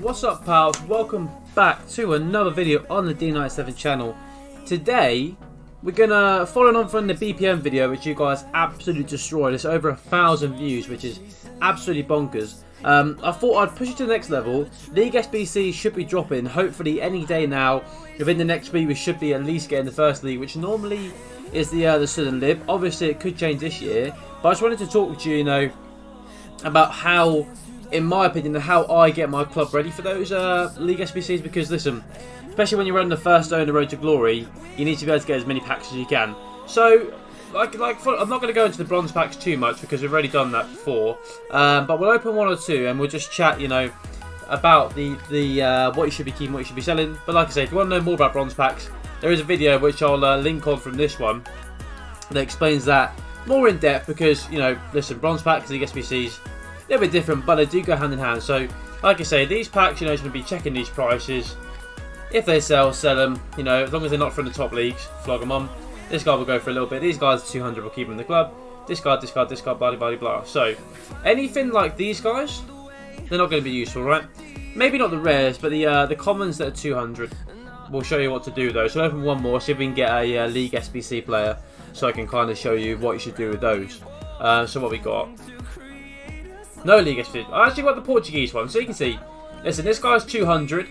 What's up, pals? Welcome back to another video on the D97 channel. Today we're gonna follow on from the BPM video, which you guys absolutely destroyed. It's over 1,000 views, which is absolutely bonkers. I thought I'd push it to the next level. League SBCs should be dropping hopefully any day now. Within the next week we should be at least getting the first league, which normally is the Southern Lib. Obviously it could change this year, but I just wanted to talk to you, about how, in my opinion, how I get my club ready for those League SBCs. Because listen, especially when you're running the first day on the road to glory, you need to be able to get as many packs as you can. So, I'm not going to go into the bronze packs too much because we've already done that before. But we'll open one or two and we'll just chat, about the what you should be keeping, what you should be selling. But like I say, if you want to know more about bronze packs, there is a video which I'll link on from this one that explains that more in depth. Because listen, bronze packs, League SBCs, a little bit different, but they do go hand in hand. So, like I say, these packs, it's going to be checking these prices. If they sell them. As long as they're not from the top leagues, flog them on. This guy will go for a little bit. These guys, 200, will keep them in the club. This guy, blah, blah, blah. So, anything like these guys, they're not going to be useful, right? Maybe not the rares, but the commons that are 200. We'll show you what to do, though. So, open one more, see if we can get a League SBC player, so I can kind of show you what you should do with those. So, what we got? No League SBC. I actually got the Portuguese one, so you can see. Listen, this guy's 200.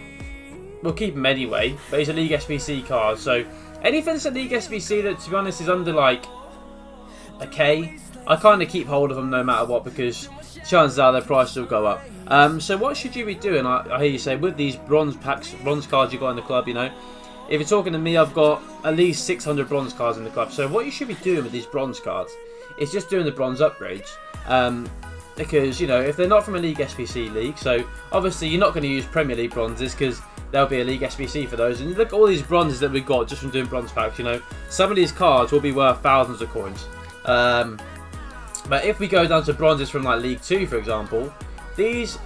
We'll keep him anyway, but he's a League SBC card. So anything that's a League SBC that, to be honest, is under like a K, I kind of keep hold of them no matter what, because chances are their price will go up. So what should you be doing? I hear you say with these bronze packs, bronze cards you got in the club. If you're talking to me, I've got at least 600 bronze cards in the club. So what you should be doing with these bronze cards is just doing the bronze upgrades. Because, if they're not from a League SBC league, so obviously you're not going to use Premier League bronzes because there'll be a League SBC for those. And look at all these bronzes that we've got just from doing bronze packs, Some of these cards will be worth thousands of coins. But if we go down to bronzes from like League 2, for example, these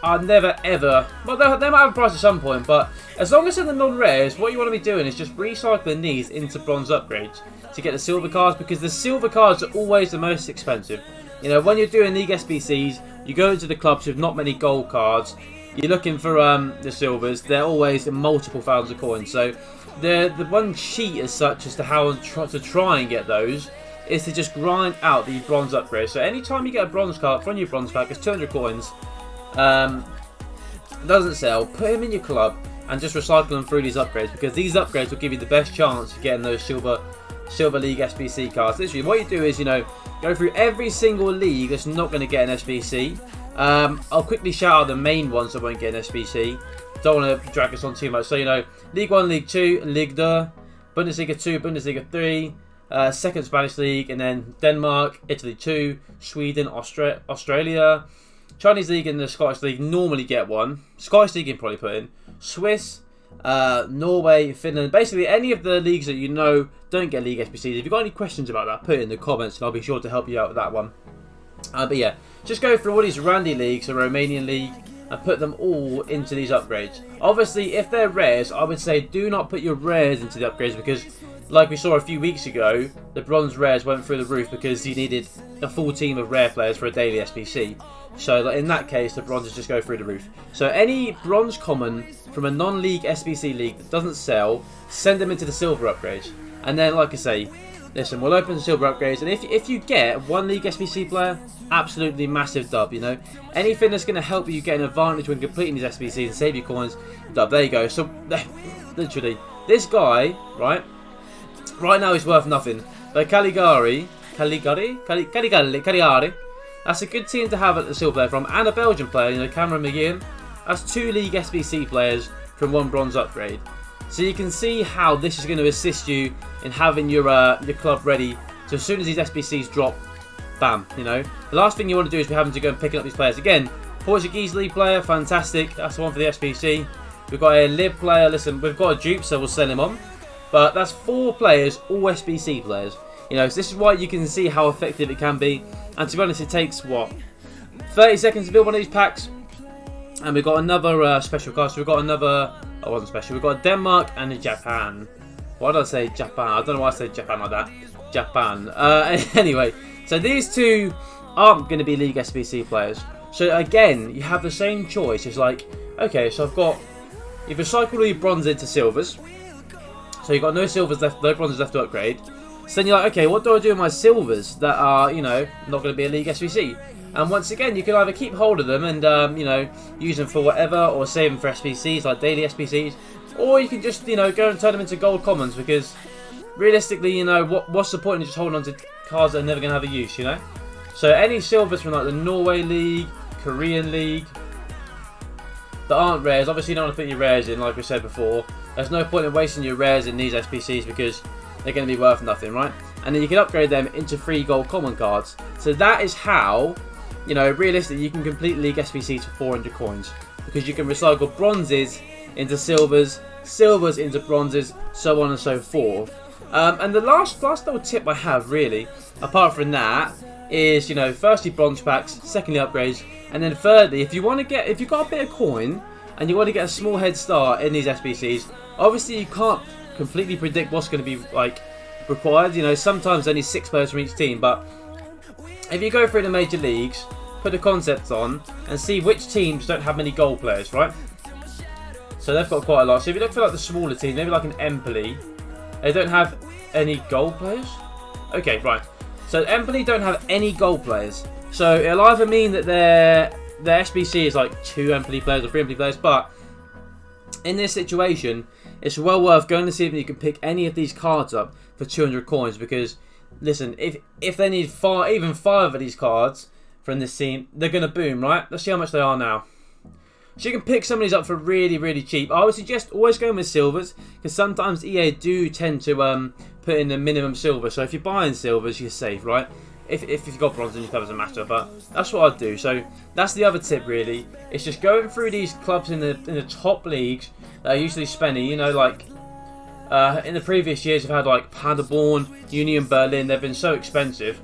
are never ever, well, they might have a price at some point, but as long as they're the non-rares, what you want to be doing is just recycling these into bronze upgrades to get the silver cards, because the silver cards are always the most expensive. When you're doing League SBCs, you go into the clubs with not many gold cards. You're looking for the silvers. They're always in multiple thousands of coins. So the one cheat as such as to how to try and get those is to just grind out the bronze upgrades. So anytime you get a bronze card from your bronze pack, it's 200 coins. Doesn't sell. Put them in your club and just recycle them through these upgrades, because these upgrades will give you the best chance of getting those silver League SBC cards. Literally, what you do is, go through every single league that's not going to get an SBC. I'll quickly shout out the main ones that won't get an SBC. Don't want to drag us on too much. So, League 1, League 2, League 2, Bundesliga 2, Bundesliga 3, second Spanish League, and then Denmark, Italy 2, Sweden, Australia, Chinese League and the Scottish League normally get one. Scottish League you can probably put in. Swiss, Norway, Finland, basically any of the leagues that don't get League SBCs. If you've got any questions about that, put it in the comments and I'll be sure to help you out with that one. But yeah, just go through all these Randy leagues, the Romanian league, and put them all into these upgrades. Obviously, if they're rares, I would say do not put your rares into the upgrades, because like we saw a few weeks ago, the bronze rares went through the roof because you needed a full team of rare players for a daily SBC. So in that case, the bronzes just go through the roof. So any bronze common from a non-league SBC league that doesn't sell, send them into the silver upgrades. And then, like I say, listen, we'll open the silver upgrades, and if you get one League SBC player, absolutely massive dub, Anything that's going to help you get an advantage when completing these SBCs and save your coins, dub. There you go. So, literally, this guy, right now he's worth nothing. But Caligari, that's a good team to have at the silver player from, and a Belgian player, Cameron McGeehan. That's 2 League SBC players from 1 bronze upgrade. So you can see how this is going to assist you in having your club ready. So as soon as these SBCs drop, bam, The last thing you want to do is be having to go and picking up these players. Again, Portuguese league player, fantastic. That's the one for the SBC. We've got a Lib player. Listen, we've got a dupe, so we'll sell him on. But that's 4 players, all SBC players. So this is why you can see how effective it can be. And to be honest, it takes, 30 seconds to build one of these packs. And we've got another special card. So we've got another, oh, it wasn't special. We've got Denmark and Japan. Why did I say Japan? I don't know why I said Japan like that. Japan. Anyway, so these two aren't going to be League SBC players. So again, you have the same choice. It's like, okay, so you've recycled all your bronze into silvers. So you've got no silvers left, no bronzes left to upgrade. So then you're like, okay, what do I do with my silvers that are, you know, not going to be a League SBC? And once again, you can either keep hold of them and, you know, use them for whatever, or save them for SBCs, like daily SBCs. Or you can just, you know, go and turn them into gold commons, because realistically, you know, what's the point in just holding on to cards that are never going to have a use, you know? So any silvers from like the Norway League, Korean League, that aren't rares, obviously you don't want to put your rares in, like we said before. There's no point in wasting your rares in these SBCs because they're going to be worth nothing, right? And then you can upgrade them into free gold common cards. So that is how, you know, realistically you can complete League SBCs for 400 coins. Because you can recycle bronzes into silvers, silvers into bronzes, so on and so forth. And the last little tip I have, really, apart from that, is, you know, firstly bronze packs, secondly upgrades, and then thirdly, if you've got a bit of coin and you want to get a small head start in these SBCs, obviously you can't completely predict what's going to be like required. You know, sometimes only 6 players from each team, but if you go through the major leagues, put the concepts on and see which teams don't have many gold players, right? So they've got quite a lot. So if you look for like the smaller teams, maybe like an Empoli, they don't have any gold players. Okay, right. So Empoli don't have any gold players. So it'll either mean that their SBC is like 2 Empoli players or 3 Empoli players, but in this situation, it's well worth going to see if you can pick any of these cards up for 200 coins. Because listen, if they need even 5 of these cards from this team, they're gonna boom, right? Let's see how much they are now. So you can pick some of these up for really, really cheap. I would suggest always going with silvers, because sometimes EA do tend to put in the minimum silver. So if you're buying silvers, you're safe, right? If you've got bronze, then it doesn't matter. But that's what I'd do. So that's the other tip, really. It's just going through these clubs in the top leagues that are usually spending. You know, like in the previous years, we've had like Paderborn, Union Berlin. They've been so expensive.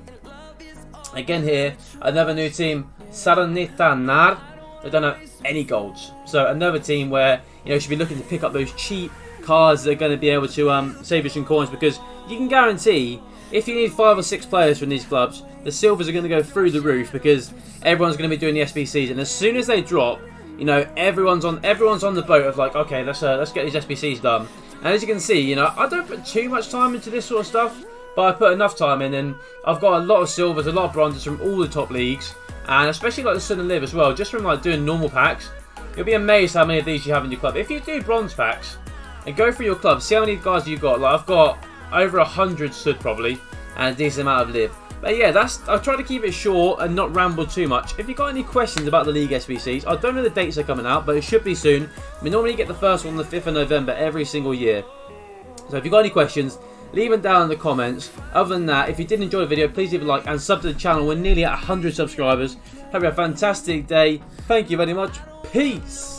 Again here, another new team, Salernitana. They don't have any golds. So another team where, you know, you should be looking to pick up those cheap cards that are going to be able to save you some coins, because you can guarantee if you need 5 or 6 players from these clubs, the silvers are going to go through the roof, because everyone's going to be doing the SBCs, and as soon as they drop, you know, everyone's on the boat of like, okay, let's get these SBCs done. And as you can see, you know, I don't put too much time into this sort of stuff, but I put enough time in, and I've got a lot of silvers, a lot of bronzes from all the top leagues, and especially like the Sun and Live as well, just from like doing normal packs. You'll be amazed how many of these you have in your club. If you do bronze packs and go through your club, see how many guys you've got. Like I've got over 100 Sud probably, and a decent amount of Live. But yeah, I'll try to keep it short and not ramble too much. If you've got any questions about the League SBCs, I don't know the dates they're coming out, but it should be soon. We normally get the first one on the 5th of November every single year. So if you've got any questions, leave them down in the comments. Other than that, if you did enjoy the video, please leave a like and sub to the channel. We're nearly at 100 subscribers. Hope you have a fantastic day. Thank you very much. Peace.